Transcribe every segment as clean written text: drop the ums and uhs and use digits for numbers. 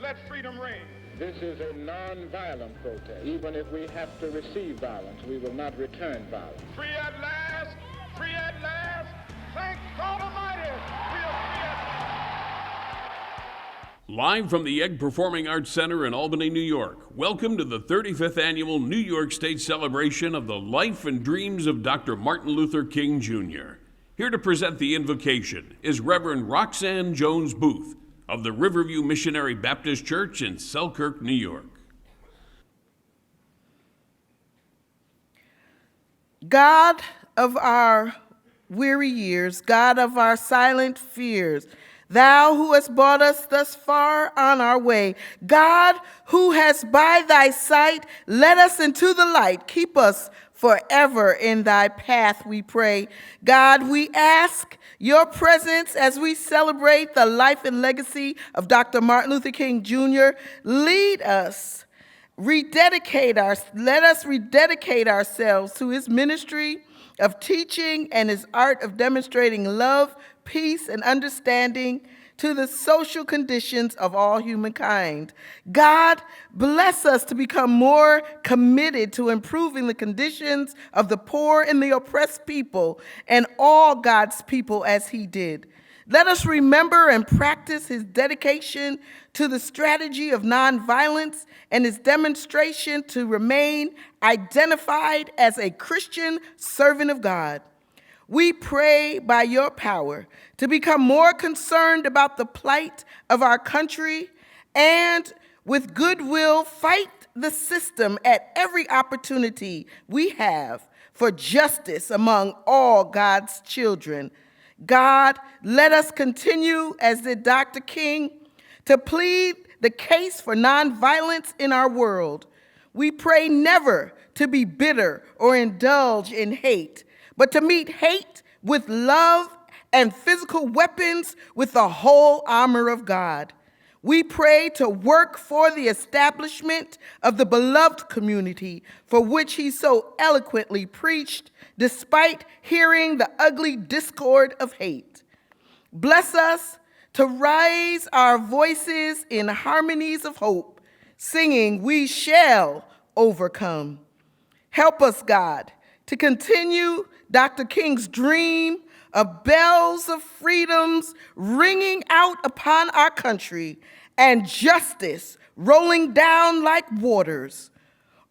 let freedom ring. This is a non-violent protest. Even if we have to receive violence, we will not return violence. Free at last, free at last. Thank God Almighty, we are free at last. Live from the Egg Performing Arts Center in Albany, New York, welcome to the 35th Annual New York State Celebration of the Life and Dreams of Dr. Martin Luther King, Jr. Here to present the invocation is Reverend Roxanne Jones Booth of the Riverview Missionary Baptist Church in Selkirk, New York. God of our weary years, God of our silent fears, Thou who hast brought us thus far on our way, God who has by thy sight led us into the light, keep us forever in thy path, we pray. God, we ask your presence as we celebrate the life and legacy of Dr. Martin Luther King, Jr. Lead us, let us rededicate ourselves to his ministry of teaching and his art of demonstrating love, peace, and understanding to the social conditions of all humankind. God, bless us to become more committed to improving the conditions of the poor and the oppressed people and all God's people as he did. Let us remember and practice his dedication to the strategy of nonviolence and his demonstration to remain identified as a Christian servant of God. We pray by your power to become more concerned about the plight of our country and with goodwill fight the system at every opportunity we have for justice among all God's children. God, let us continue, as did Dr. King, to plead the case for nonviolence in our world. We pray never to be bitter or indulge in hate, but to meet hate with love and physical weapons with the whole armor of God. We pray to work for the establishment of the beloved community for which he so eloquently preached, despite hearing the ugly discord of hate. Bless us to raise our voices in harmonies of hope, singing, "We shall overcome." Help us, God, to continue Dr. King's dream of bells of freedoms ringing out upon our country and justice rolling down like waters.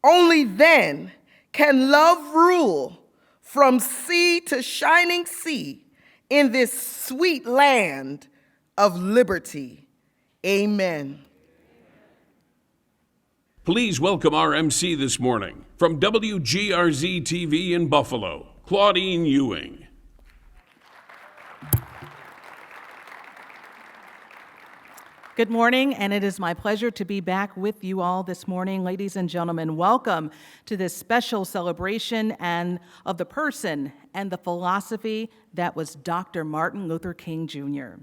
Only then can love rule from sea to shining sea in this sweet land of liberty. Amen. Please welcome our MC this morning from WGRZ TV in Buffalo, Claudine Ewing. Good morning, and it is my pleasure to be back with you all this morning. Ladies and gentlemen, welcome to this special celebration and of the person and the philosophy that was Dr. Martin Luther King, Jr.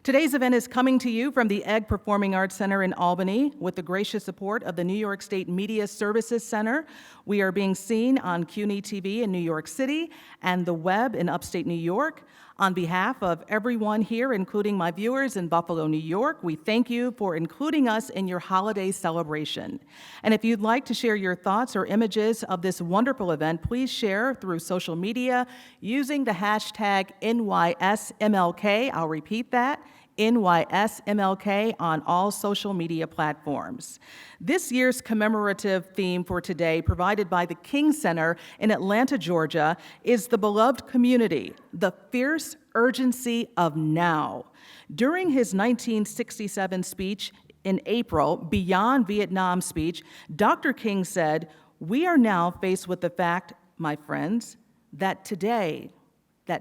Today's event is coming to you from the Egg Performing Arts Center in Albany with the gracious support of the New York State Media Services Center. We are being seen on CUNY TV in New York City and the web in upstate New York. On behalf of everyone here, including my viewers in Buffalo, New York, we thank you for including us in your holiday celebration. And if you'd like to share your thoughts or images of this wonderful event, please share through social media using the hashtag NYSMLK. I'll repeat that, NYSMLK on all social media platforms. This year's commemorative theme for today, provided by the King Center in Atlanta, Georgia, is the beloved community, the fierce urgency of now. During his 1967 speech in April, Beyond Vietnam speech, Dr. King said, "We are now faced with the fact, my friends, that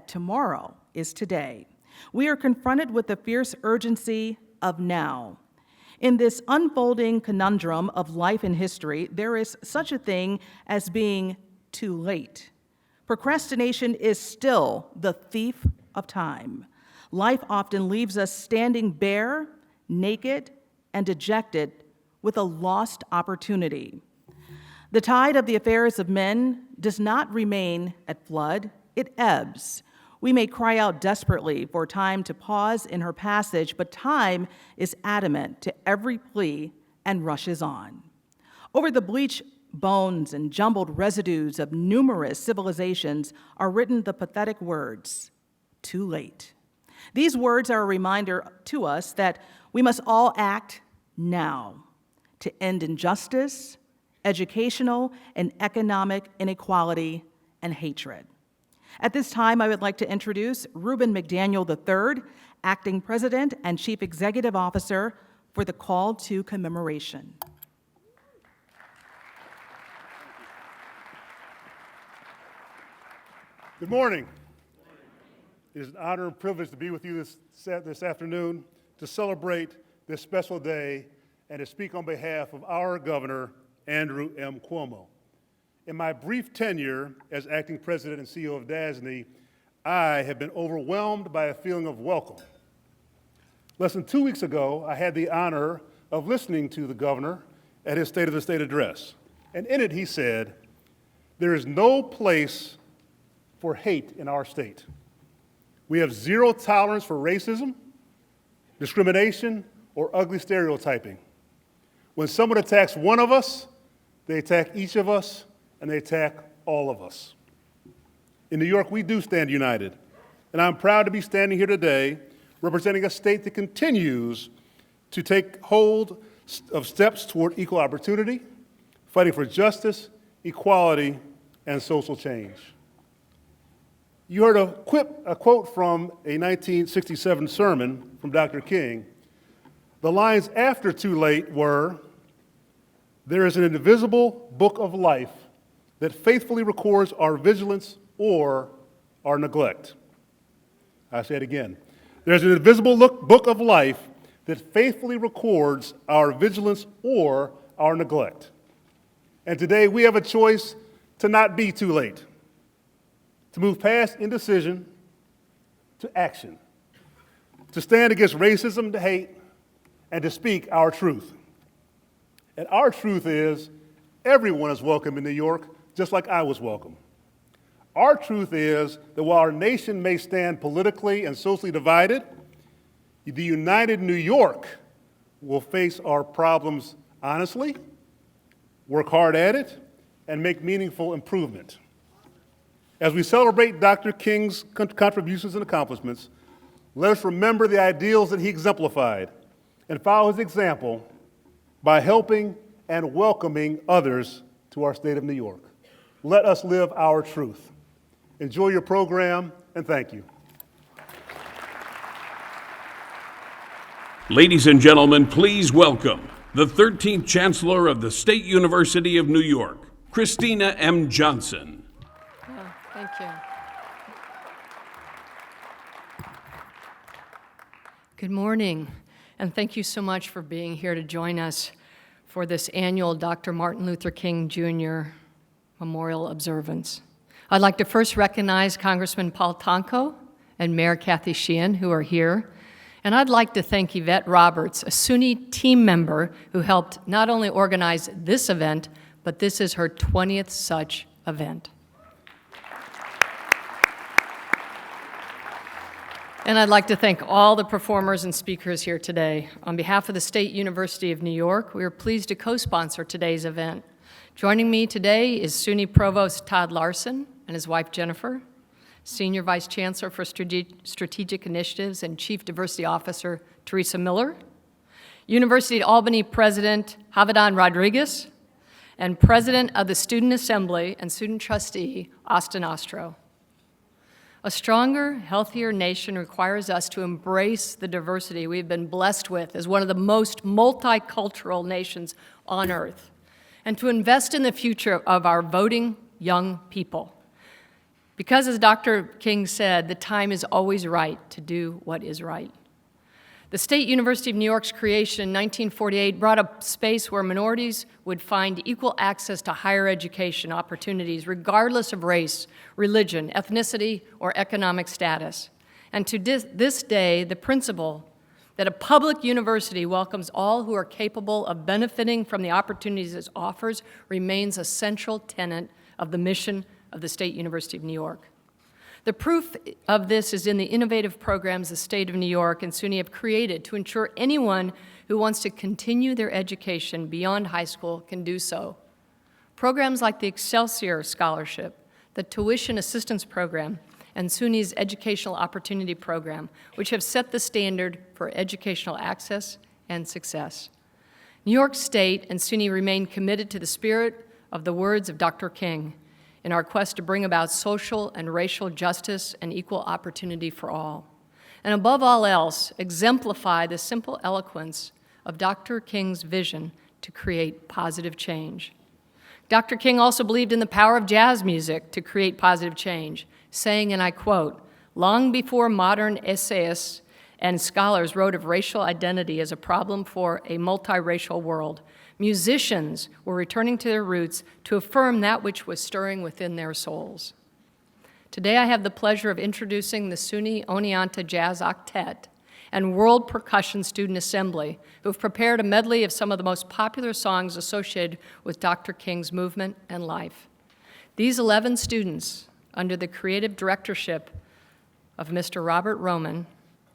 tomorrow is today. We are confronted with the fierce urgency of now. In this unfolding conundrum of life and history, there is such a thing as being too late. Procrastination is still the thief of time. Life often leaves us standing bare, naked, and dejected with a lost opportunity. The tide of the affairs of men does not remain at flood, it ebbs. We may cry out desperately for time to pause in her passage, but time is adamant to every plea and rushes on. Over the bleached bones and jumbled residues of numerous civilizations are written the pathetic words, "Too late." These words are a reminder to us that we must all act now to end injustice, educational and economic inequality, and hatred. At this time, I would like to introduce Reuben McDaniel III, Acting President and Chief Executive Officer, for the call to commemoration. Good morning. It is an honor and privilege to be with you this afternoon to celebrate this special day and to speak on behalf of our Governor, Andrew M. Cuomo. In my brief tenure as acting president and CEO of DASNY, I have been overwhelmed by a feeling of welcome. Less than 2 weeks ago, I had the honor of listening to the governor at his State of the State address. And in it, he said, "There is no place for hate in our state. We have zero tolerance for racism, discrimination, or ugly stereotyping. When someone attacks one of us, they attack each of us, and they attack all of us." In New York, we do stand united, and I'm proud to be standing here today representing a state that continues to take hold of steps toward equal opportunity, fighting for justice, equality, and social change. You heard a quote from a 1967 sermon from Dr. King. The lines after "too late" were, "There is an invisible book of life that faithfully records our vigilance or our neglect." I say it again. There's an invisible book of life that faithfully records our vigilance or our neglect. And today we have a choice to not be too late, to move past indecision to action, to stand against racism, to hate, and to speak our truth. And our truth is everyone is welcome in New York, just like I was welcome. Our truth is that while our nation may stand politically and socially divided, the united New York will face our problems honestly, work hard at it, and make meaningful improvement. As we celebrate Dr. King's contributions and accomplishments, let us remember the ideals that he exemplified and follow his example by helping and welcoming others to our state of New York. Let us live our truth. Enjoy your program, and thank you. Ladies and gentlemen, please welcome the 13th Chancellor of the State University of New York, Christina M. Johnson. Thank you. Good morning, and thank you so much for being here to join us for this annual Dr. Martin Luther King Jr. Memorial Observance. I'd like to first recognize Congressman Paul Tonko and Mayor Kathy Sheehan, who are here. And I'd like to thank Yvette Roberts, a SUNY team member who helped not only organize this event, but this is her 20th such event. And I'd like to thank all the performers and speakers here today. On behalf of the State University of New York, we are pleased to co-sponsor today's event. Joining me today is SUNY Provost Todd Larson and his wife Jennifer, Senior Vice Chancellor for Strategic Initiatives and Chief Diversity Officer Teresa Miller, University of Albany President Javidan Rodriguez, and President of the Student Assembly and Student Trustee Austin Ostro. A stronger, healthier nation requires us to embrace the diversity we've been blessed with as one of the most multicultural nations on earth, and to invest in the future of our voting young people. Because, as Dr. King said, the time is always right to do what is right. The State University of New York's creation in 1948 brought a space where minorities would find equal access to higher education opportunities regardless of race, religion, ethnicity, or economic status. And to this day, the principle that a public university welcomes all who are capable of benefiting from the opportunities it offers remains a central tenet of the mission of the State University of New York. The proof of this is in the innovative programs the state of New York and SUNY have created to ensure anyone who wants to continue their education beyond high school can do so. Programs like the Excelsior Scholarship, the Tuition Assistance Program, and SUNY's Educational Opportunity Program, which have set the standard for educational access and success. New York State and SUNY remain committed to the spirit of the words of Dr. King in our quest to bring about social and racial justice and equal opportunity for all. And above all else, exemplify the simple eloquence of Dr. King's vision to create positive change. Dr. King also believed in the power of jazz music to create positive change, saying, and I quote, "Long before modern essayists and scholars wrote of racial identity as a problem for a multiracial world, musicians were returning to their roots to affirm that which was stirring within their souls." Today I have the pleasure of introducing the SUNY Oneonta Jazz Octet and World Percussion Student Assembly, who have prepared a medley of some of the most popular songs associated with Dr. King's movement and life. These 11 students, under the creative directorship of Mr. Robert Roman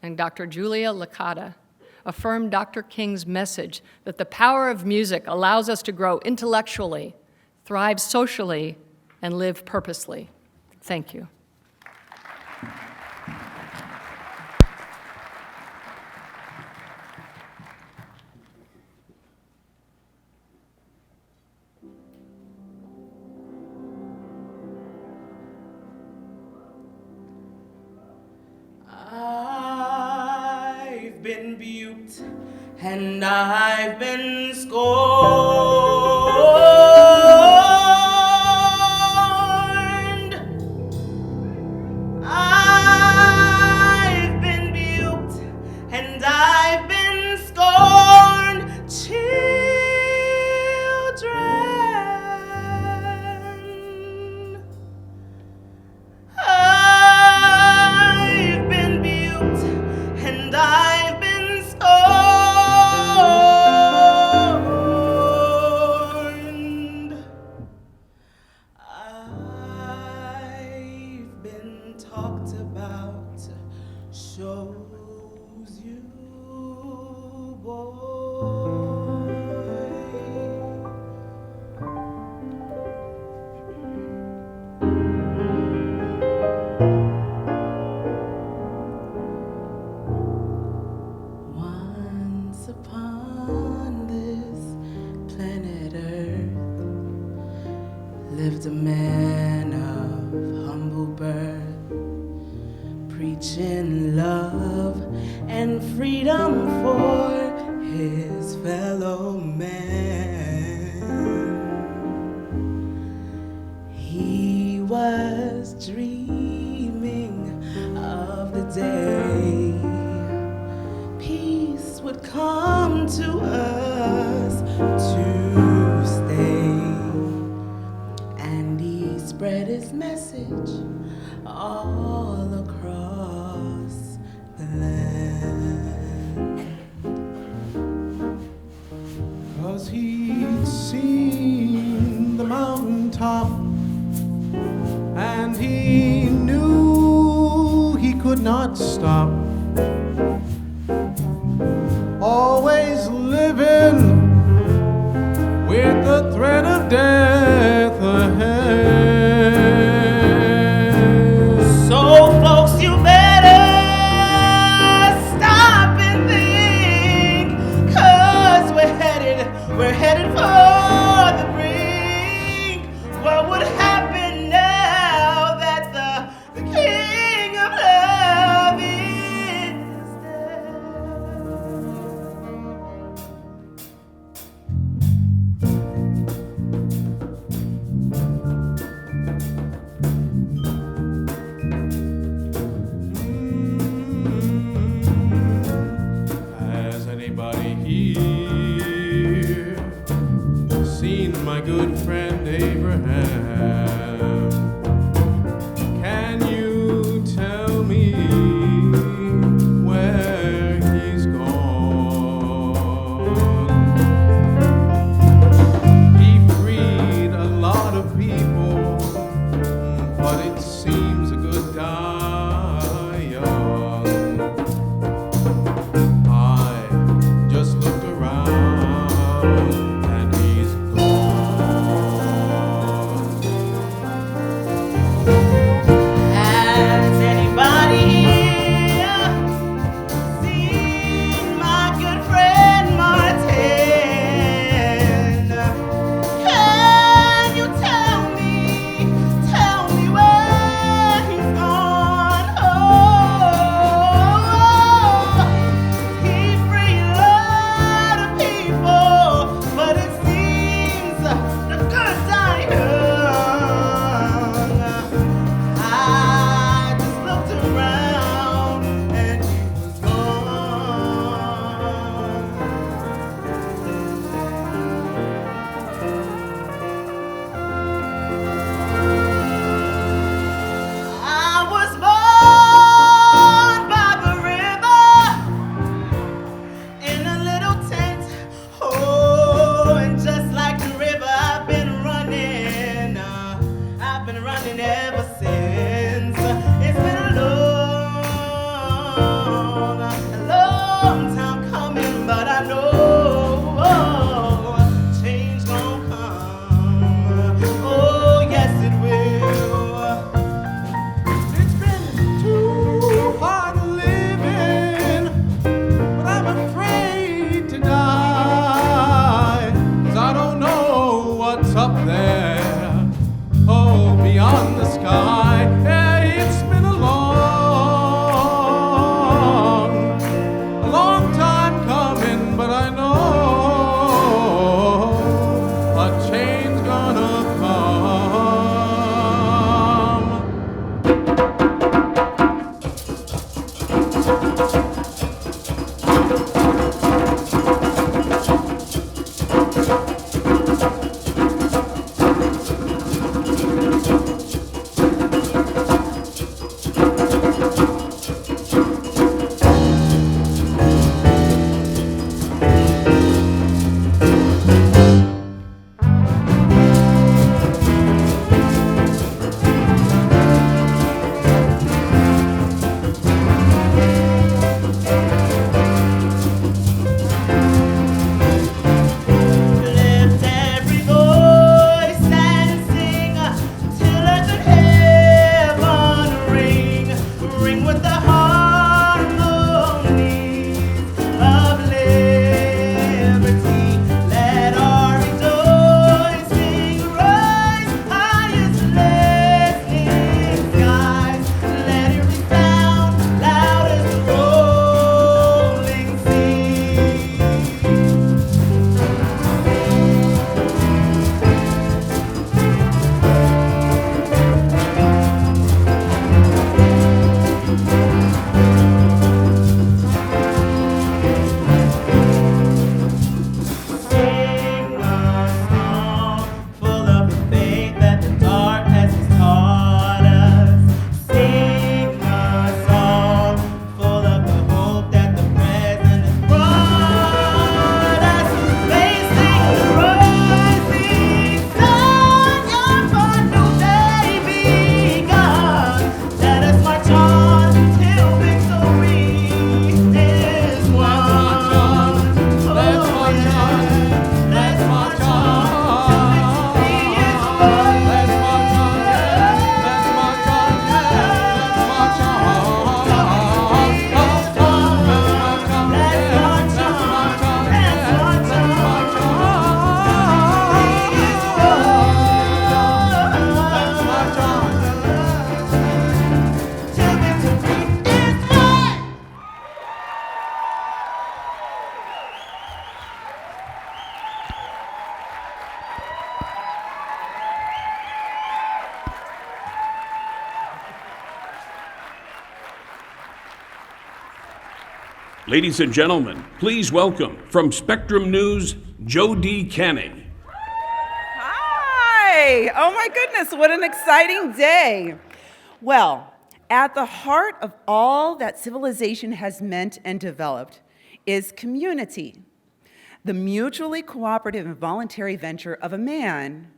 and Dr. Julia Licata, affirm Dr. King's message that the power of music allows us to grow intellectually, thrive socially, and live purposely. Thank you. I've been buked and I've been scorned. I've been buked and I've been scorned. Children, I've been buked and I've been scorned. I've been talked about, shows you, boy. Once upon this planet Earth lived a man of humble birth, preaching love and freedom for his fellow man. He was dreaming of the day peace would come to us to stay, and he spread his message all across the land. 'Cause he'd seen the mountaintop and he knew he could not stop. Always living with the threat of death ahead. So folks, you better stop and think, 'cause we're headed for the brink. What would happen now that the King of Love is dead? Has anybody here seen my good friend Abraham? Can you tell me where he's gone? He freed a lot of people, but it seems a good time Ladies and gentlemen, please welcome from Spectrum News, Joe D. Canning. Hi! Oh my goodness, what an exciting day. Well, at the heart of all that civilization has meant and developed is community, the mutually cooperative and voluntary venture of a man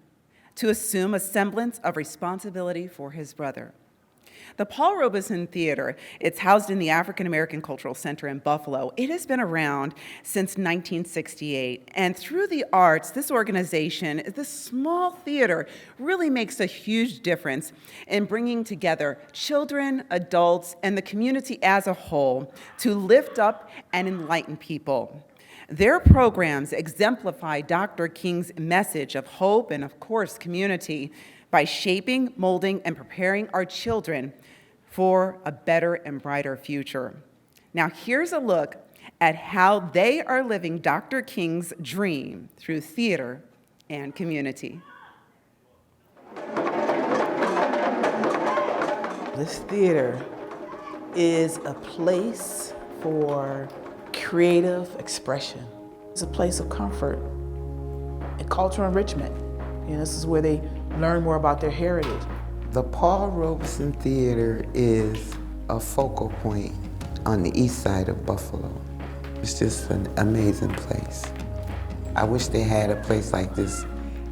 to assume a semblance of responsibility for his brother. The Paul Robeson Theater, it's housed in the African American Cultural Center in Buffalo. It has been around since 1968, and through the arts, this organization, this small theater, really makes a huge difference in bringing together children, adults, and the community as a whole to lift up and enlighten people. Their programs exemplify Dr. King's message of hope and, of course, community by shaping, molding, and preparing our children for a better and brighter future. Now, here's a look at how they are living Dr. King's dream through theater and community. This theater is a place for creative expression. It's a place of comfort and cultural enrichment. This is where they learn more about their heritage. The Paul Robeson Theater is a focal point on the east side of Buffalo. It's just an amazing place. I wish they had a place like this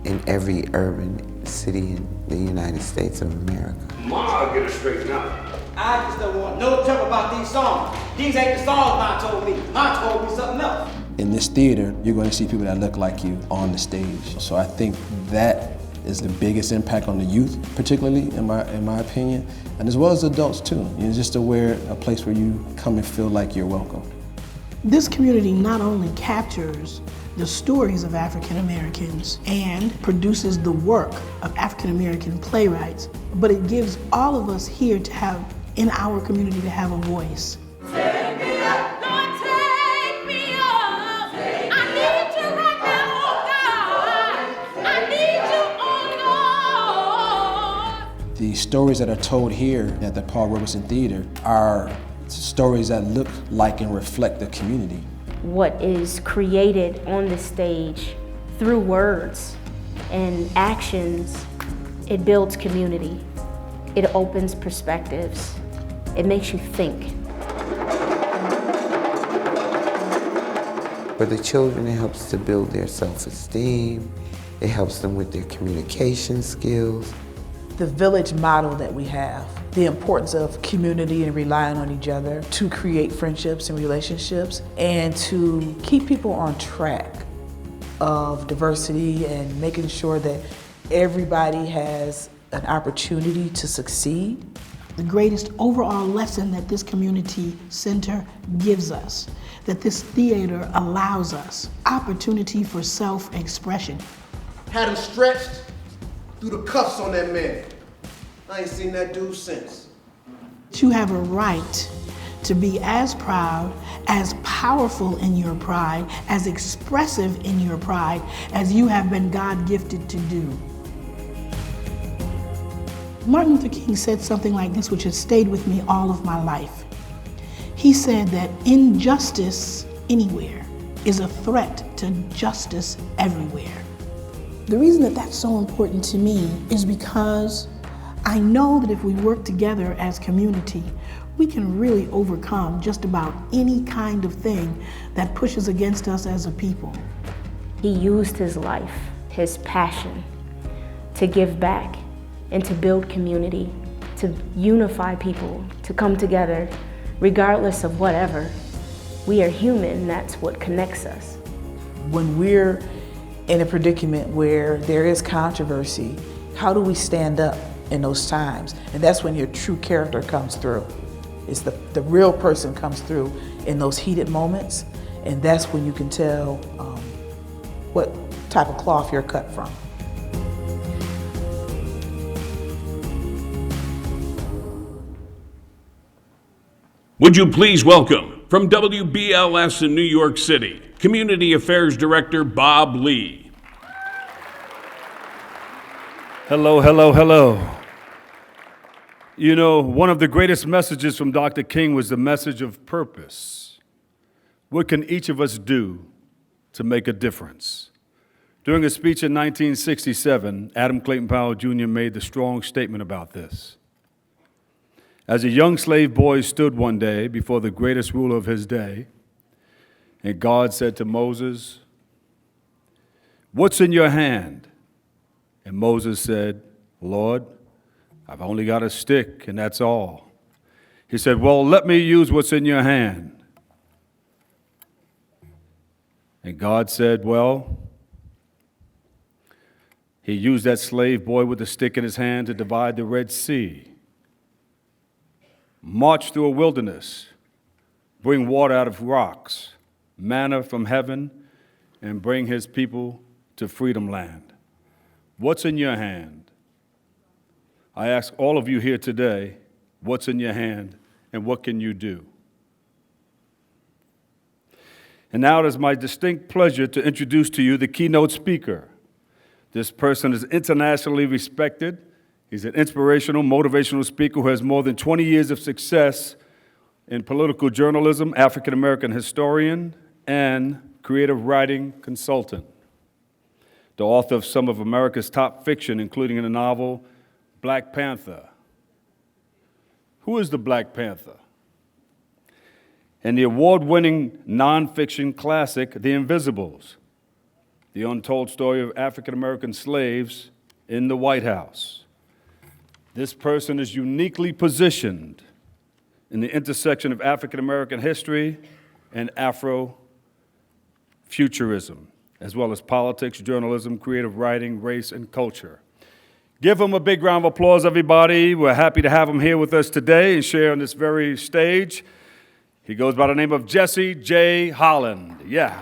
in every urban city in the United States of America. Ma, get it straightened out. I just don't want no trouble about these songs. These ain't the songs Ma told me. Ma told me something else. In this theater, you're going to see people that look like you on the stage. So I think that is the biggest impact on the youth, particularly in my opinion, and as well as adults too. Just a place where you come and feel like you're welcome. This community not only captures the stories of African Americans and produces the work of African American playwrights, but it gives all of us here to have, in our community, to have a voice. The stories that are told here at the Paul Robeson Theater are stories that look like and reflect the community. What is created on the stage through words and actions, it builds community. It opens perspectives. It makes you think. For the children, it helps to build their self-esteem. It helps them with their communication skills. The village model that we have, the importance of community and relying on each other to create friendships and relationships and to keep people on track of diversity and making sure that everybody has an opportunity to succeed. The greatest overall lesson that this community center gives us, that this theater allows us, opportunity for self-expression. Had him stretched through the cuffs on that man. I ain't seen that dude since. You have a right to be as proud, as powerful in your pride, as expressive in your pride as you have been God-gifted to do. Martin Luther King said something like this, which has stayed with me all of my life. He said that injustice anywhere is a threat to justice everywhere. The reason that that's so important to me is because I know that if we work together as community, we can really overcome just about any kind of thing that pushes against us as a people. He used his life, his passion, to give back and to build community, to unify people, to come together, regardless of whatever. We are human, that's what connects us. When we're in a predicament where there is controversy, how do we stand up in those times? And that's when your true character comes through. It's the real person comes through in those heated moments, and that's when you can tell what type of cloth you're cut from. Would you please welcome, from WBLS in New York City, Community Affairs Director Bob Lee. Hello, hello, hello. You know, one of the greatest messages from Dr. King was the message of purpose. What can each of us do to make a difference? During a speech in 1967, Adam Clayton Powell Jr. made the strong statement about this. As a young slave boy stood one day before the greatest ruler of his day, and God said to Moses, "What's in your hand?" And Moses said, "Lord, I've only got a stick, and that's all." He said, "Well, let me use what's in your hand." And God said, well, he used that slave boy with the stick in his hand to divide the Red Sea, march through a wilderness, bring water out of rocks, manna from heaven, and bring his people to freedom land. What's in your hand? I ask all of you here today, what's in your hand and what can you do? And now it is my distinct pleasure to introduce to you the keynote speaker. This person is internationally respected. He's an inspirational, motivational speaker who has more than 20 years of success in political journalism, African-American historian, and creative writing consultant. The author of some of America's top fiction, including the novel Black Panther. Who is the Black Panther? And the award-winning nonfiction classic, The Invisibles, the untold story of African-American slaves in the White House. This person is uniquely positioned in the intersection of African-American history and Afrofuturism, as well as politics, journalism, creative writing, race, and culture. Give him a big round of applause, everybody. We're happy to have him here with us today and share on this very stage. He goes by the name of Jesse J. Holland. Yeah.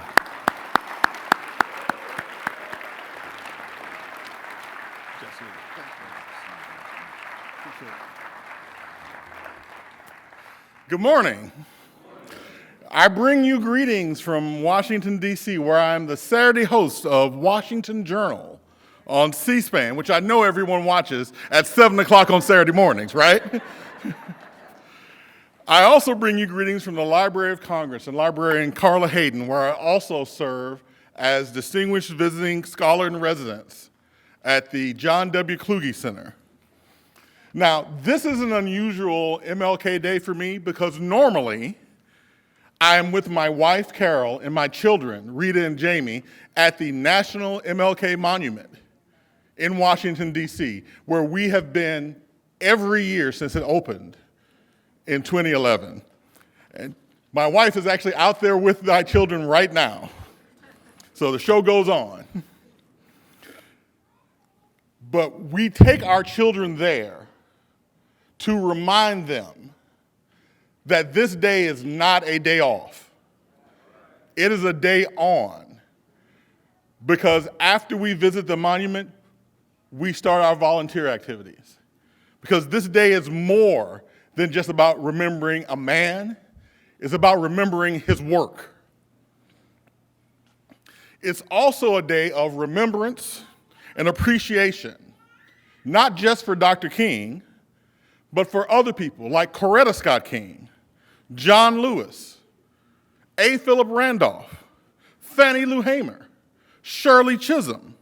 Good morning. I bring you greetings from Washington, D.C., where I'm the Saturday host of Washington Journal on C-SPAN, which I know everyone watches at 7 o'clock on Saturday mornings, right? I also bring you greetings from the Library of Congress and librarian Carla Hayden, where I also serve as Distinguished Visiting Scholar in Residence at the John W. Kluge Center. Now, this is an unusual MLK Day for me because normally I am with my wife, Carol, and my children, Rita and Jamie, at the National MLK Monument in Washington, D.C., where we have been every year since it opened in 2011. And my wife is actually out there with my children right now. So the show goes on. But we take our children there to remind them that this day is not a day off. It is a day on. Because after we visit the monument, we start our volunteer activities. Because this day is more than just about remembering a man. It's about remembering his work. It's also a day of remembrance and appreciation, not just for Dr. King, but for other people like Coretta Scott King, John Lewis, A. Philip Randolph, Fannie Lou Hamer, Shirley Chisholm,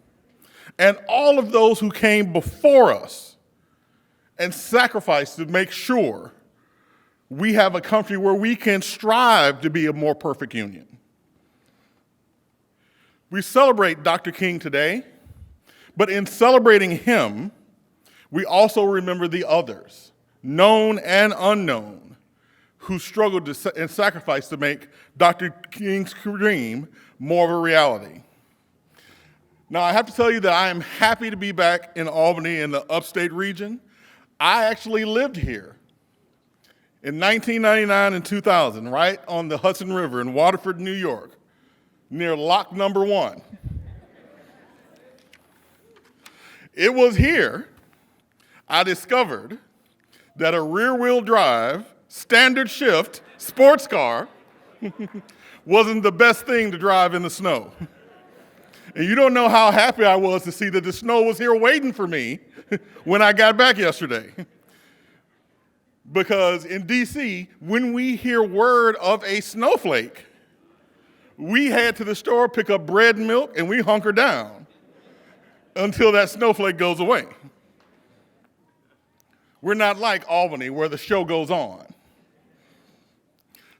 and all of those who came before us and sacrificed to make sure we have a country where we can strive to be a more perfect union. We celebrate Dr. King today, but in celebrating him, we also remember the others, known and unknown, who struggled and sacrificed to make Dr. King's dream more of a reality. Now, I have to tell you that I am happy to be back in Albany in the upstate region. I actually lived here in 1999 and 2000, right on the Hudson River in Waterford, New York, near Lock Number 1. It was here I discovered that a rear-wheel drive, standard shift, sports car wasn't the best thing to drive in the snow. And you don't know how happy I was to see that the snow was here waiting for me when I got back yesterday. Because in DC, when we hear word of a snowflake, we head to the store, pick up bread and milk, and we hunker down until that snowflake goes away. We're not like Albany, where the show goes on.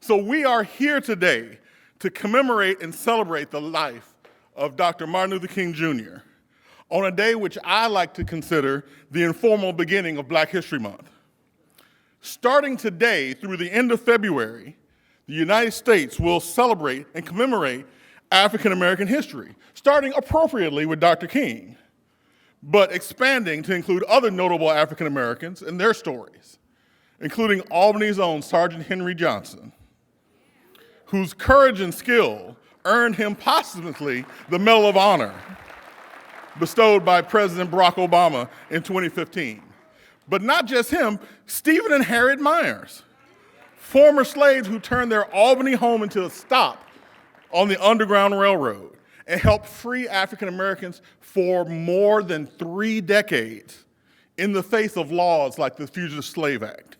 So we are here today to commemorate and celebrate the life of Dr. Martin Luther King Jr. on a day which I like to consider the informal beginning of Black History Month. Starting today through the end of February, the United States will celebrate and commemorate African American history, starting appropriately with Dr. King, but expanding to include other notable African Americans and their stories, including Albany's own Sergeant Henry Johnson, whose courage and skill earned him posthumously the Medal of Honor bestowed by President Barack Obama in 2015. But not just him, Stephen and Harriet Myers, former slaves who turned their Albany home into a stop on the Underground Railroad and helped free African Americans for more than 3 decades in the face of laws like the Fugitive Slave Act.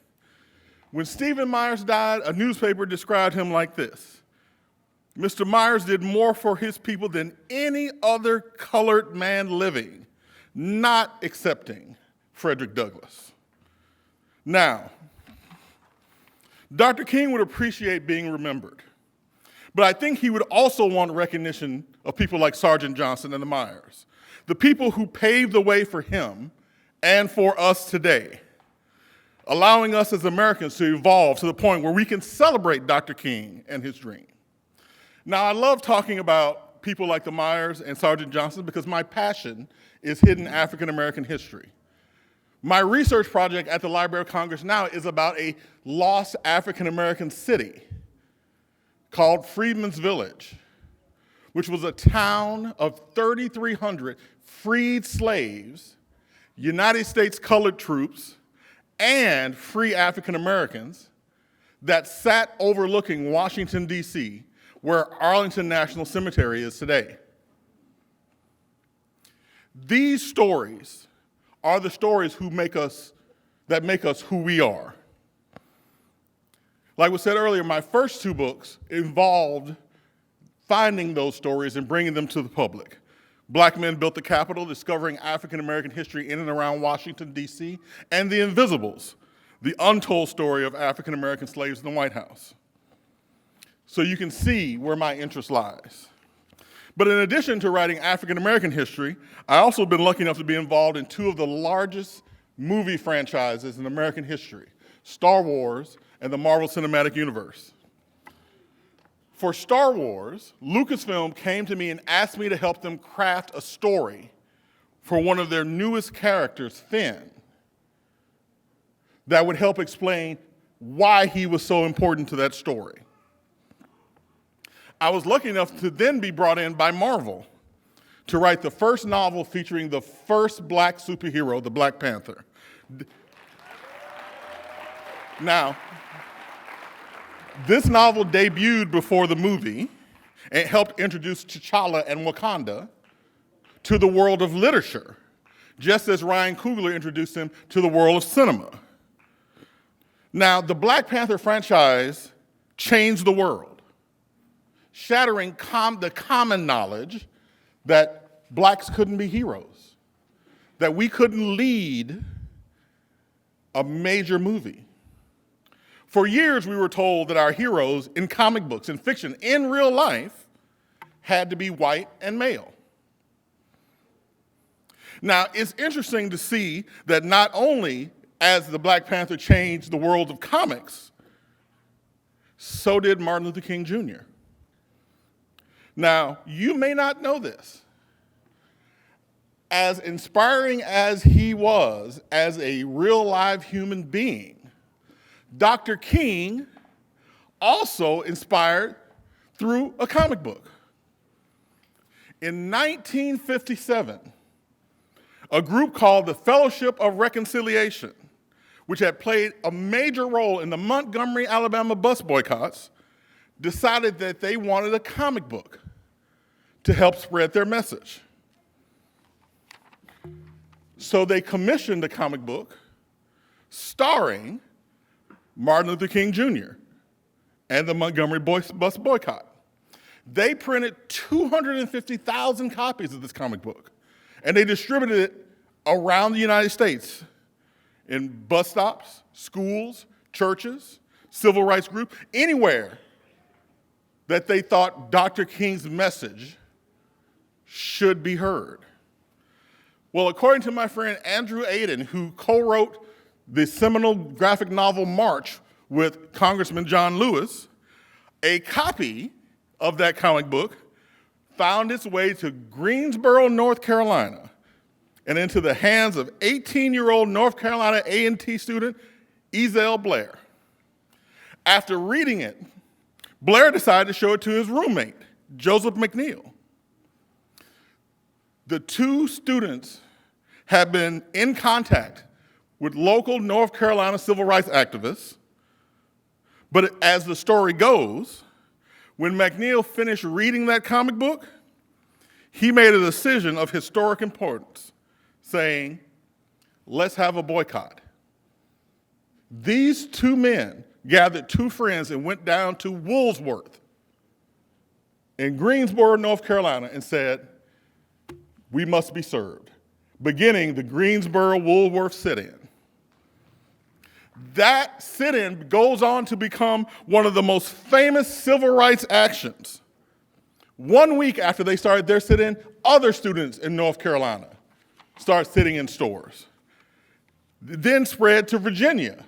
When Stephen Myers died, a newspaper described him like this: Mr. Myers did more for his people than any other colored man living, not excepting Frederick Douglass. Now, Dr. King would appreciate being remembered, but I think he would also want recognition of people like Sergeant Johnson and the Myers, the people who paved the way for him and for us today, allowing us as Americans to evolve to the point where we can celebrate Dr. King and his dream. Now, I love talking about people like the Myers and Sergeant Johnson because my passion is hidden African American history. My research project at the Library of Congress now is about a lost African American city called Freedman's Village, which was a town of 3,300 freed slaves, United States colored troops, and free African Americans that sat overlooking Washington, D.C., where Arlington National Cemetery is today. These stories are the stories that make us who we are. Like was said earlier, my first 2 books involved finding those stories and bringing them to the public. Black Men Built the Capitol, discovering African American history in and around Washington, D.C., and The Invisibles, the untold story of African American slaves in the White House. So you can see where my interest lies. But in addition to writing African American history, I also been lucky enough to be involved in 2 of the largest movie franchises in American history, Star Wars and the Marvel Cinematic Universe. For Star Wars, Lucasfilm came to me and asked me to help them craft a story for one of their newest characters, Finn, that would help explain why he was so important to that story. I was lucky enough to then be brought in by Marvel to write the first novel featuring the first Black superhero, the Black Panther. Now, this novel debuted before the movie and helped introduce T'Challa and Wakanda to the world of literature, just as Ryan Coogler introduced him to the world of cinema. Now, the Black Panther franchise changed the world, shattering the common knowledge that blacks couldn't be heroes, that we couldn't lead a major movie. For years, we were told that our heroes in comic books, in fiction, in real life, had to be white and male. Now, it's interesting to see that not only as the Black Panther changed the world of comics, so did Martin Luther King Jr. Now, you may not know this. As inspiring as he was as a real live human being, Dr. King also inspired through a comic book. In 1957, a group called the Fellowship of Reconciliation, which had played a major role in the Montgomery, Alabama bus boycotts, decided that they wanted a comic book to help spread their message. So they commissioned a comic book starring Martin Luther King Jr. and the Montgomery bus boycott. They printed 250,000 copies of this comic book, and they distributed it around the United States in bus stops, schools, churches, civil rights groups, anywhere that they thought Dr. King's message should be heard. Well, according to my friend Andrew Aiden, who co-wrote the seminal graphic novel March with Congressman John Lewis, a copy of that comic book found its way to Greensboro, North Carolina, and into the hands of 18-year-old North Carolina A&T student Ezell Blair. After reading it, Blair decided to show it to his roommate, Joseph McNeil. The two students had been in contact with local North Carolina civil rights activists, but as the story goes, when McNeil finished reading that comic book, he made a decision of historic importance, saying, let's have a boycott. These two men gathered two friends and went down to Woolsworth in Greensboro, North Carolina, and said, we must be served, beginning the Greensboro-Woolworth sit-in. That sit-in goes on to become one of the most famous civil rights actions. 1 week after they started their sit-in, other students in North Carolina start sitting in stores. It then spread to Virginia,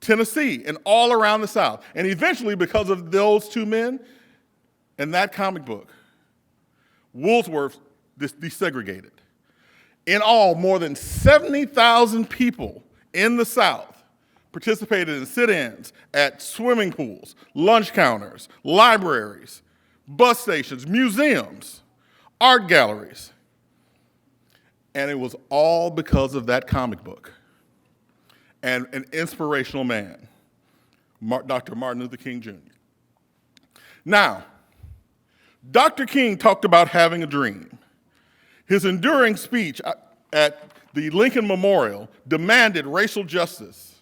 Tennessee, and all around the South. And eventually, because of those two men and that comic book, Woolsworth desegregated. In all, more than 70,000 people in the South participated in sit-ins at swimming pools, lunch counters, libraries, bus stations, museums, art galleries. And it was all because of that comic book and an inspirational man, Dr. Martin Luther King Jr. Now, Dr. King talked about having a dream. His enduring speech at the Lincoln Memorial demanded racial justice.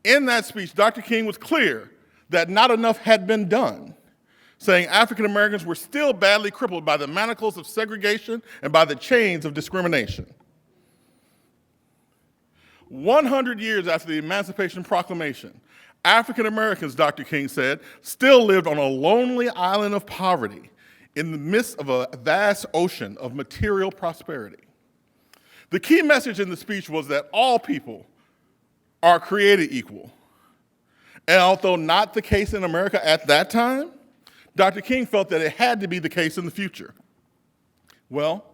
In that speech, Dr. King was clear that not enough had been done, saying African Americans were still badly crippled by the manacles of segregation and by the chains of discrimination. 100 years after the Emancipation Proclamation, African Americans, Dr. King said, still lived on a lonely island of poverty in the midst of a vast ocean of material prosperity. The key message in the speech was that all people are created equal. And although not the case in America at that time, Dr. King felt that it had to be the case in the future. Well,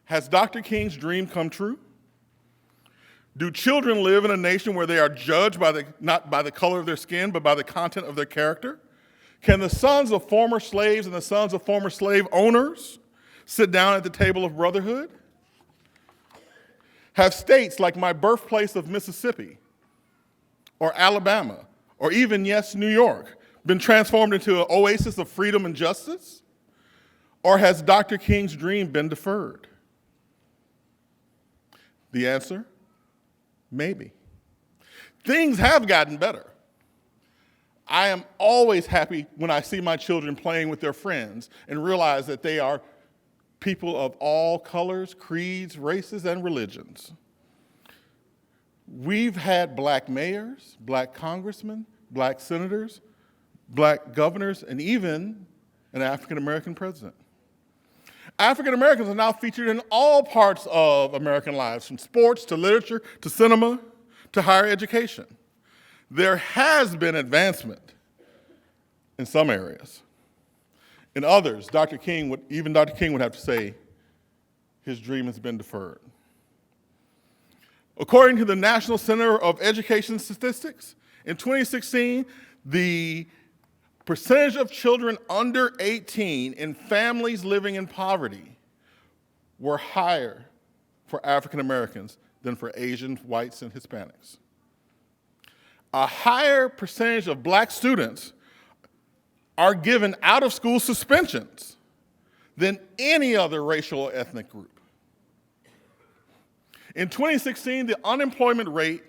has Dr. King's dream come true? Do children live in a nation where they are judged not by the color of their skin, but by the content of their character? Can the sons of former slaves and the sons of former slave owners sit down at the table of brotherhood? Have states like my birthplace of Mississippi or Alabama or even, yes, New York been transformed into an oasis of freedom and justice? Or has Dr. King's dream been deferred? The answer? Maybe. Things have gotten better. I am always happy when I see my children playing with their friends and realize that they are people of all colors, creeds, races, and religions. We've had black mayors, black congressmen, black senators, black governors, and even an African-American president. African Americans are now featured in all parts of American lives, from sports to literature to cinema to higher education. There has been advancement in some areas. In others, Dr. King would have to say his dream has been deferred. According to the National Center of Education Statistics, in 2016, the percentage of children under 18 in families living in poverty were higher for African Americans than for Asians, whites, and Hispanics. A higher percentage of black students are given out-of-school suspensions than any other racial or ethnic group. In 2016, the unemployment rate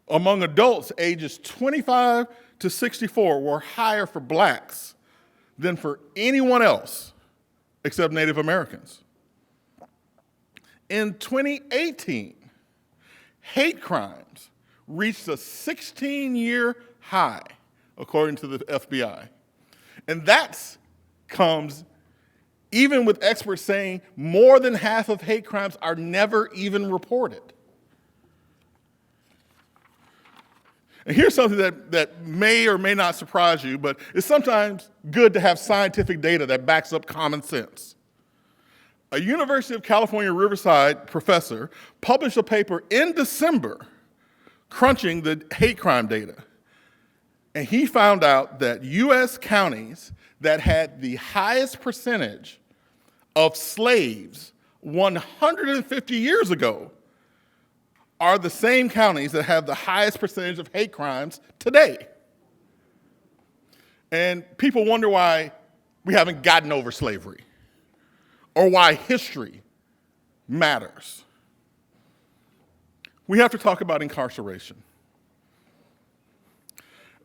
among adults ages 25 to 64 were higher for blacks than for anyone else except Native Americans. In 2018, hate crimes reached a 16-year high, according to the FBI. And that comes even with experts saying more than half of hate crimes are never even reported. And here's something that may or may not surprise you, but it's sometimes good to have scientific data that backs up common sense. A University of California, Riverside professor published a paper in December crunching the hate crime data. And he found out that US counties that had the highest percentage of slaves 150 years ago are the same counties that have the highest percentage of hate crimes today. And people wonder why we haven't gotten over slavery or why history matters. We have to talk about incarceration.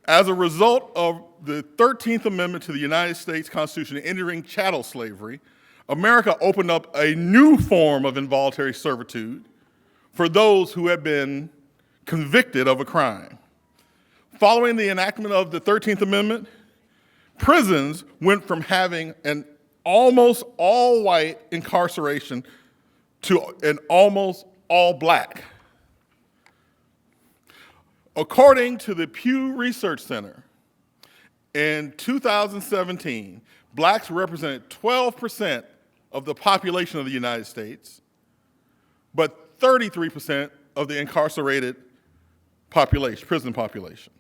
As a result of the 13th Amendment to the United States Constitution entering chattel slavery, America opened up a new form of involuntary servitude for those who had been convicted of a crime. Following the enactment of the 13th Amendment, prisons went from having an almost all-white incarceration to an almost all-black. According to the Pew Research Center, in 2017, blacks represented 12% of the population of the United States, but 33% of the incarcerated population, prison population.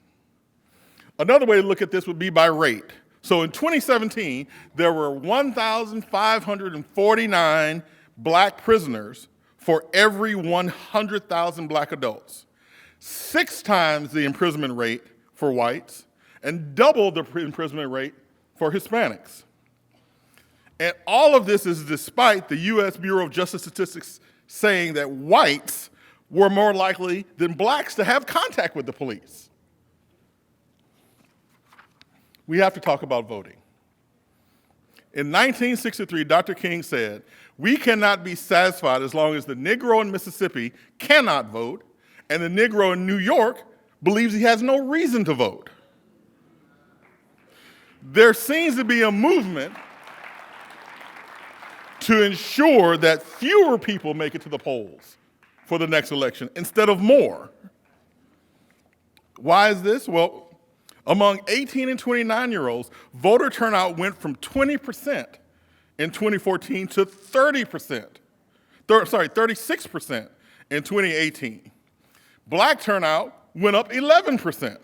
Another way to look at this would be by rate. So in 2017, there were 1,549 black prisoners for every 100,000 black adults, 6 times the imprisonment rate for whites, and double the imprisonment rate for Hispanics. And all of this is despite the U.S. Bureau of Justice Statistics saying that whites were more likely than blacks to have contact with the police. We have to talk about voting. In 1963, Dr. King said, "We cannot be satisfied as long as the Negro in Mississippi cannot vote and the Negro in New York believes he has no reason to vote." There seems to be a movement to ensure that fewer people make it to the polls for the next election instead of more. Why is this? Well, among 18 and 29-year-olds, voter turnout went from 20% in 2014 to 36% in 2018. Black turnout went up 11%.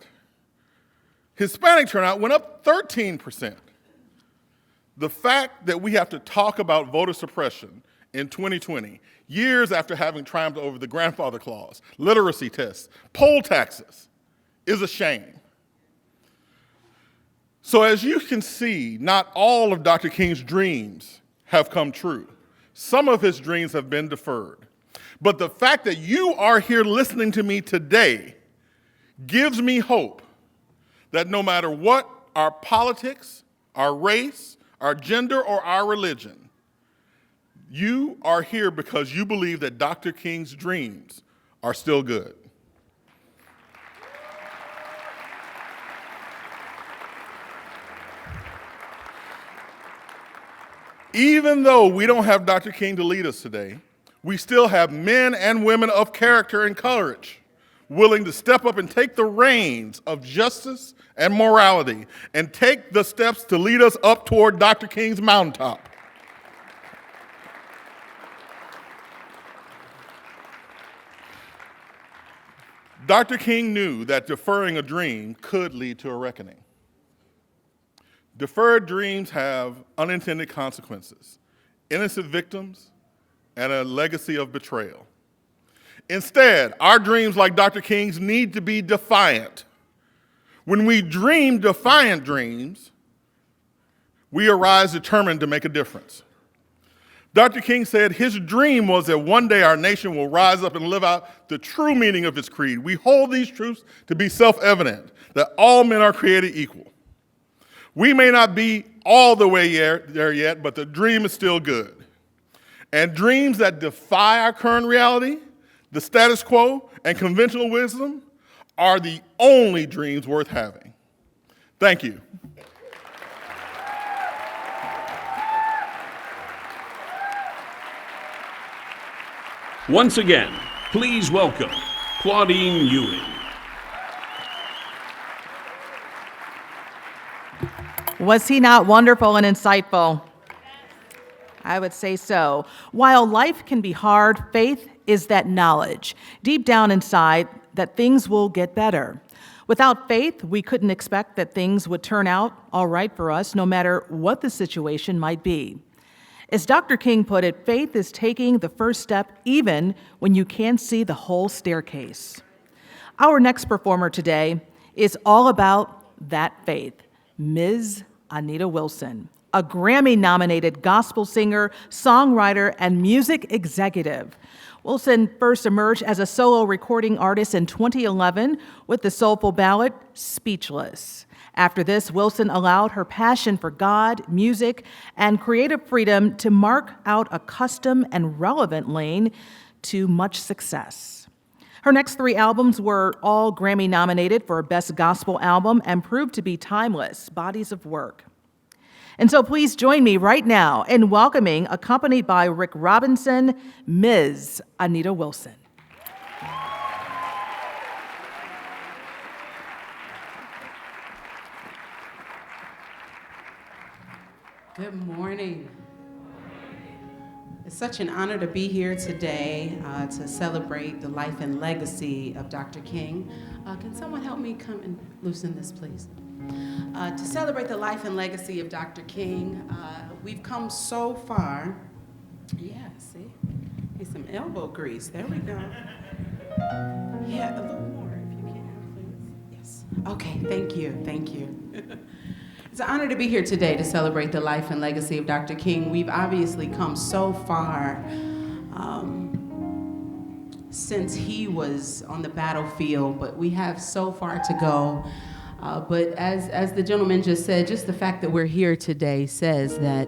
Hispanic turnout went up 13%. The fact that we have to talk about voter suppression in 2020, years after having triumphed over the grandfather clause, literacy tests, poll taxes, is a shame. So as you can see, not all of Dr. King's dreams have come true. Some of his dreams have been deferred. But the fact that you are here listening to me today gives me hope that no matter what our politics, our race, our gender, or our religion, you are here because you believe that Dr. King's dreams are still good. Even though we don't have Dr. King to lead us today, we still have men and women of character and courage willing to step up and take the reins of justice and morality and take the steps to lead us up toward Dr. King's mountaintop. Dr. King knew that deferring a dream could lead to a reckoning. Deferred dreams have unintended consequences, innocent victims, and a legacy of betrayal. Instead, our dreams, like Dr. King's, need to be defiant. When we dream defiant dreams, we arise determined to make a difference. Dr. King said his dream was that one day our nation will rise up and live out the true meaning of its creed. We hold these truths to be self-evident, that all men are created equal. We may not be all the way there yet, but the dream is still good. And dreams that defy our current reality, the status quo, and conventional wisdom are the only dreams worth having. Thank you. Once again, please welcome Claudine Ewing. Was he not wonderful and insightful? I would say so. While life can be hard, faith is that knowledge deep down inside that things will get better. Without faith, we couldn't expect that things would turn out all right for us, no matter what the situation might be. As Dr. King put it, faith is taking the first step even when you can't see the whole staircase. Our next performer today is all about that faith, Ms. Anita Wilson, a Grammy-nominated gospel singer, songwriter, and music executive. Wilson first emerged as a solo recording artist in 2011 with the soulful ballad, Speechless. After this, Wilson allowed her passion for God, music, and creative freedom to mark out a custom and relevant lane to much success. Her next 3 albums were all Grammy-nominated for Best Gospel Album and proved to be timeless bodies of work. And so please join me right now in welcoming, accompanied by Rick Robinson, Ms. Anita Wilson. Good morning. It's such an honor to be here today to celebrate the life and legacy of Dr. King. Can someone help me come and loosen this, please? To celebrate the life and legacy of Dr. King, we've come so far. Yeah, see? Need some elbow grease. There we go. Yeah, a little more if you can, please. Yes. Okay, thank you, thank you. It's an honor to be here today to celebrate the life and legacy of Dr. King. We've obviously come so far since he was on the battlefield, but we have so far to go. But as the gentleman just said, just the fact that we're here today says that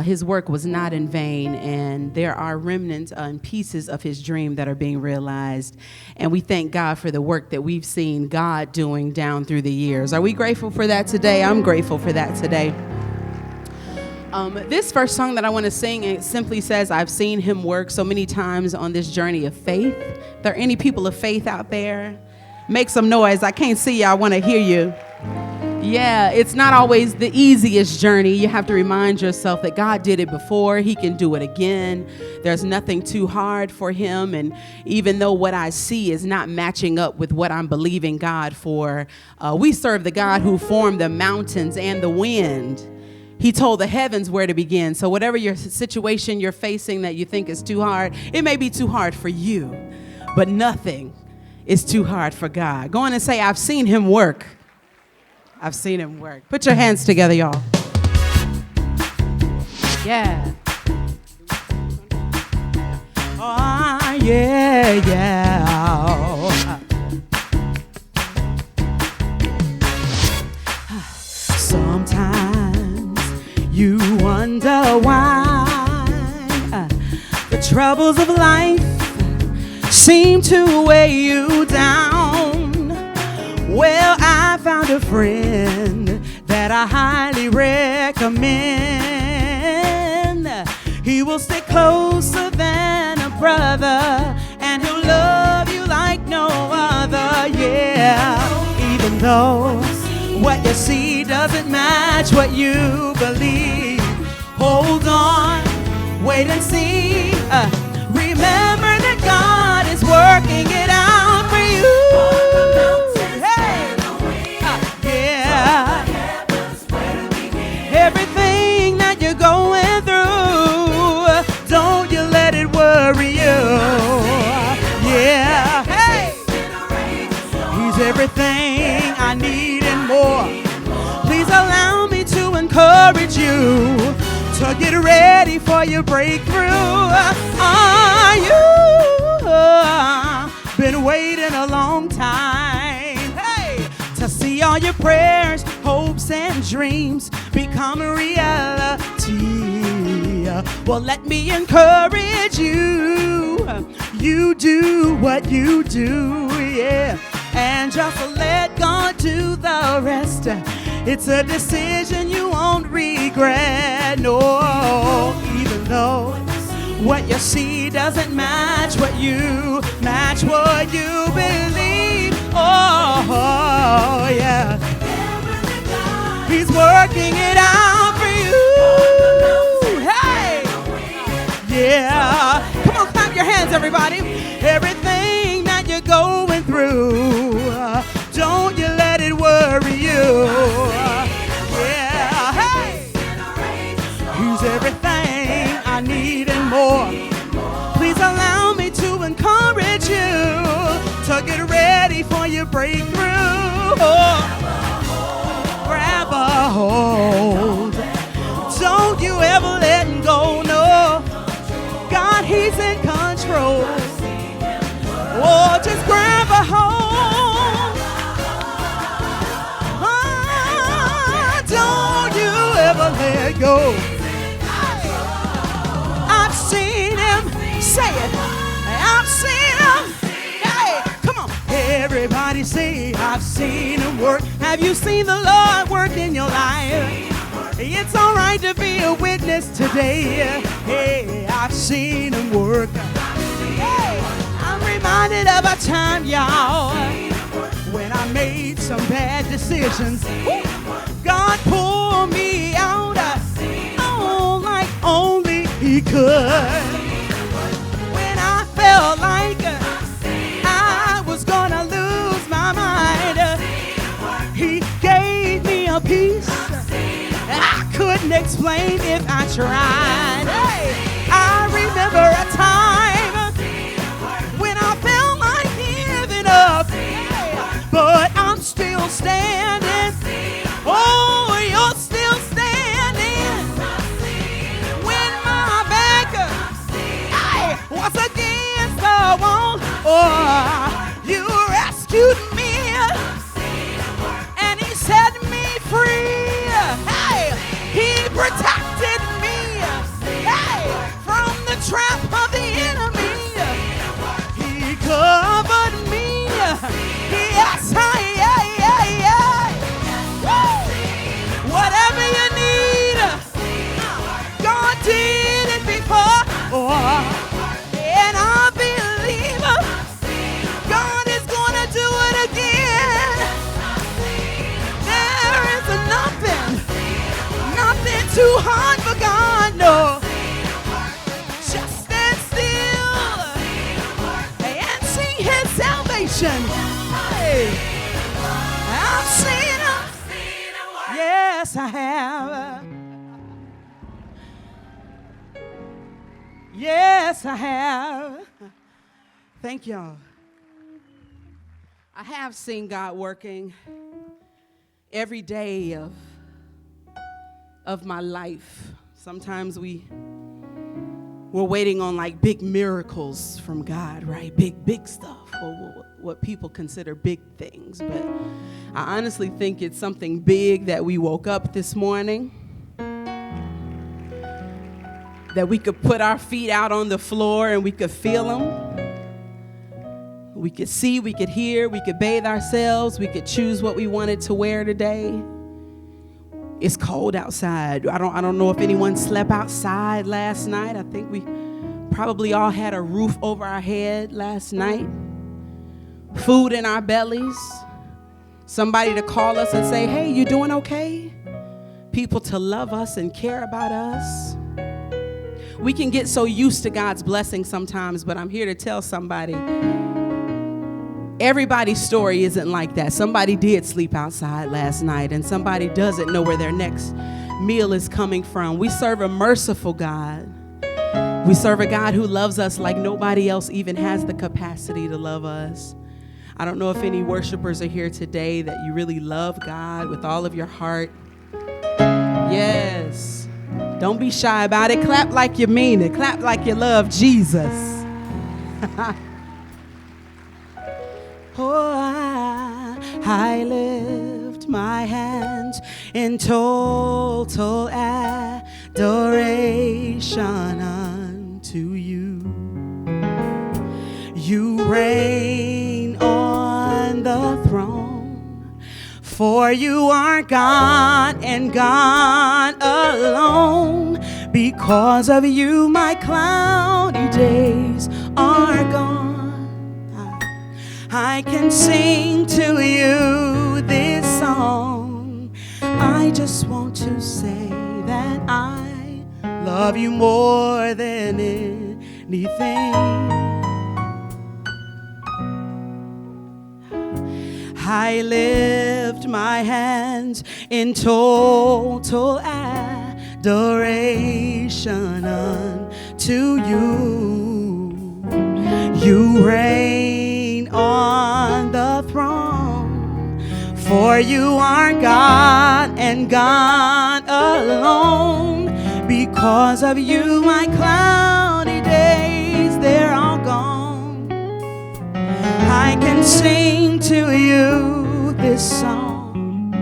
his work was not in vain, and there are remnants and pieces of his dream that are being realized. And we thank God for the work that we've seen God doing down through the years. Are we grateful for that today? I'm grateful for that today. This first song that I want to sing, it simply says, I've seen him work so many times on this journey of faith. If there are any people of faith out there, make some noise. I can't see you. I want to hear you. Yeah, it's not always the easiest journey. You have to remind yourself that God did it before. He can do it again. There's nothing too hard for him. And even though what I see is not matching up with what I'm believing God for, we serve the God who formed the mountains and the wind. He told the heavens where to begin. So whatever your situation you're facing that you think is too hard, it may be too hard for you, but nothing is too hard for God. Go on and say, I've seen him work. I've seen him work. Put your hands together, y'all. Yeah. Oh, yeah, yeah. Sometimes you wonder why the troubles of life seem to weigh you down. Well, I found a friend that I highly recommend. He will stick closer than a brother, and he'll love you like no other, yeah. Even though what you see doesn't match what you believe, hold on, wait and see. Remember that God is working it out for you. Everything that you're going through, don't you let it worry you. Yeah, hey, he's everything I need and more. Please allow me to encourage you to get ready for your breakthrough. Are you been waiting a long time, hey, to see all your prayers hopes and dreams become a reality. Well, let me encourage you. You do what you do, yeah. And just let God do the rest. It's a decision you won't regret, no. Even though what you see doesn't match what you believe. Oh, yeah. He's working it out for you. Hey! Yeah. Come on, clap your hands, everybody. Everything that you're going through, don't you let it worry you. Yeah. Hey! He's everything I need and more. Please allow me to encourage you to get ready for your breakthrough. Grab a hold. Don't you ever let go, no. God, He's in control. Oh, just grab a hold. Don't you ever let go. I've seen Him. Say it. I've seen Him. Hey, come on. Everybody say, I've seen Him work. Have you seen the Lord work in your life? It's all right to be a witness today. Hey, I've seen Him work. Hey, I'm reminded of a time, y'all, when I made some bad decisions. God pulled me out, oh, like only He could. When I felt like I was gonna lose my mind, He gave me a peace I couldn't explain if I tried. Hey, I remember a time when I felt like giving up, but I'm still standing. Oh, you're still standing. When my back was against the wall, oh, you rescued me and He set me free. Hey, He protected me, hey, from the trap of the enemy. He covered me. Yes, yeah. Woo. Whatever you need, God did it before. Oh, and I believe God is gonna do it again. There is nothing too hard for God, no. Just stand still and see His salvation. Hey, I've seen Him. Yes, I have. Yes, I have. Thank y'all. I have seen God working every day of my life. Sometimes we're waiting on like big miracles from God, right? Big stuff, or what people consider big things. But I honestly think it's something big that we woke up this morning, that we could put our feet out on the floor and we could feel Him. We could see, we could hear, we could bathe ourselves, we could choose what we wanted to wear today. It's cold outside. I don't know if anyone slept outside last night. I think we probably all had a roof over our head last night. Food in our bellies. Somebody to call us and say, hey, you doing okay? People to love us and care about us. We can get so used to God's blessing sometimes, but I'm here to tell somebody, everybody's story isn't like that. Somebody did sleep outside last night, and somebody doesn't know where their next meal is coming from. We serve a merciful God. We serve a God who loves us like nobody else even has the capacity to love us. I don't know if any worshipers are here today that you really love God with all of your heart. Yes. Don't be shy about it. Clap like you mean it. Clap like you love Jesus. Oh, I lift my hands in total adoration unto you. You reign on the throne, for you are God and God alone. Because of you, my cloudy days are gone. I can sing to you this song. I just want to say that I love you more than anything. I lift my hands in total adoration unto you. You reign on the throne, for you are God and God alone. Because of you, my cloudy days, they're all gone. I can sing to you this song.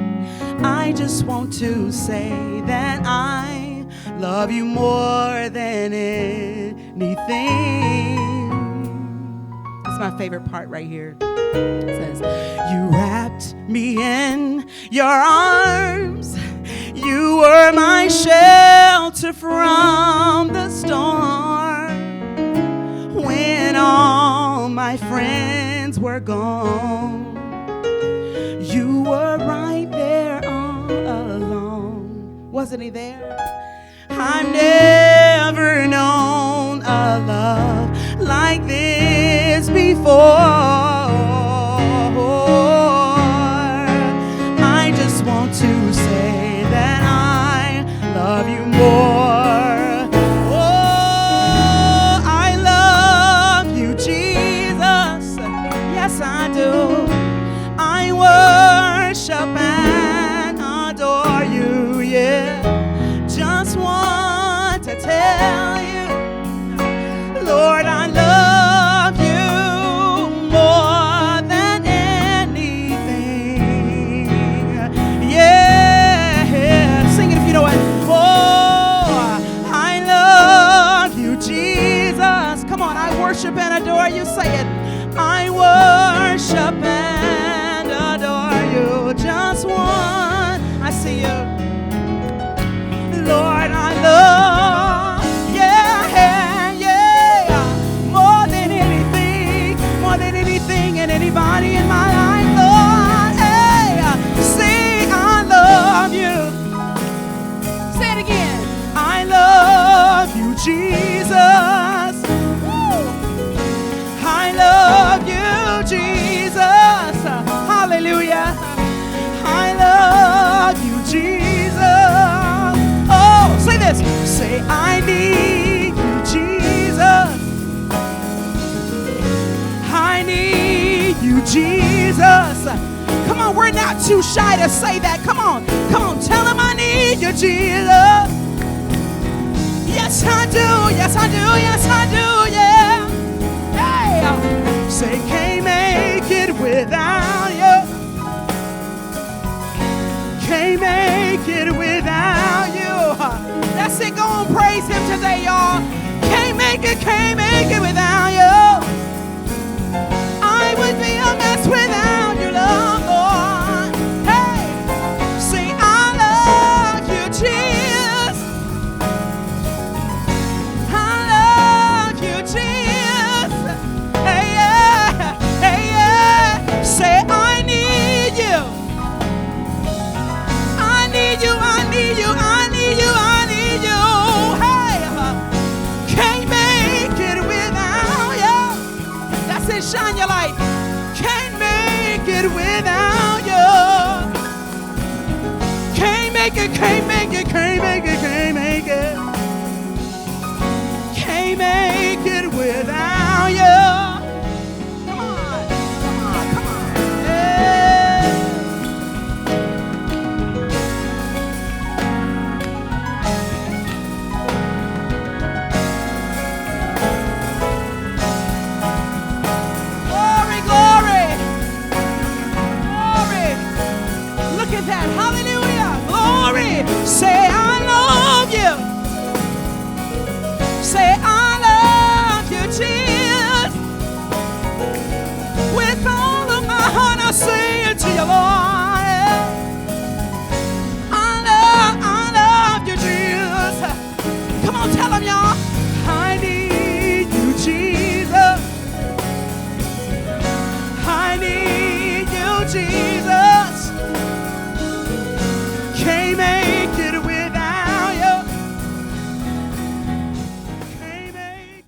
I just want to say that I love you more than anything. It's my favorite part right here. It says, you wrapped me in your arms. You were my shelter from the storm. When all my friends were gone, you were right there all alone. Wasn't he there? I've never known a love like this before. I just want to say that I love you more. Oh, I love you, Jesus. Yes, I do. I worship and adore you, yeah. Just want to tell you, Lord, I love you more than anything. Yeah, sing it if you know it. Oh, I love you, Jesus. Come on, I worship and adore you. Say it. I worship and adore you. Just one. I see you. Lord, I love, yeah, yeah, more than anything and anybody in my life, Lord, hey, say I love you. Say it again. I love you, Jesus. Woo. I love you, Jesus. Hallelujah. I love you, Jesus. Oh, say this. Say, I need you, Jesus. I need you, Jesus. Come on, we're not too shy to say that. Come on, tell him I need you, Jesus. Yes, I do, yes, I do, yes, I do, yeah. Hey, say, can't make it without you. Can't make it without you. That's it, go on, praise him today, y'all. Can't make it without you. I would be a mess without your love, Lord. Hey, say I love you, Jesus. I love you, Jesus. Hey, yeah, say I need you. I need you, I need you, I need you, I need you. Hey, can't make it without you. Say,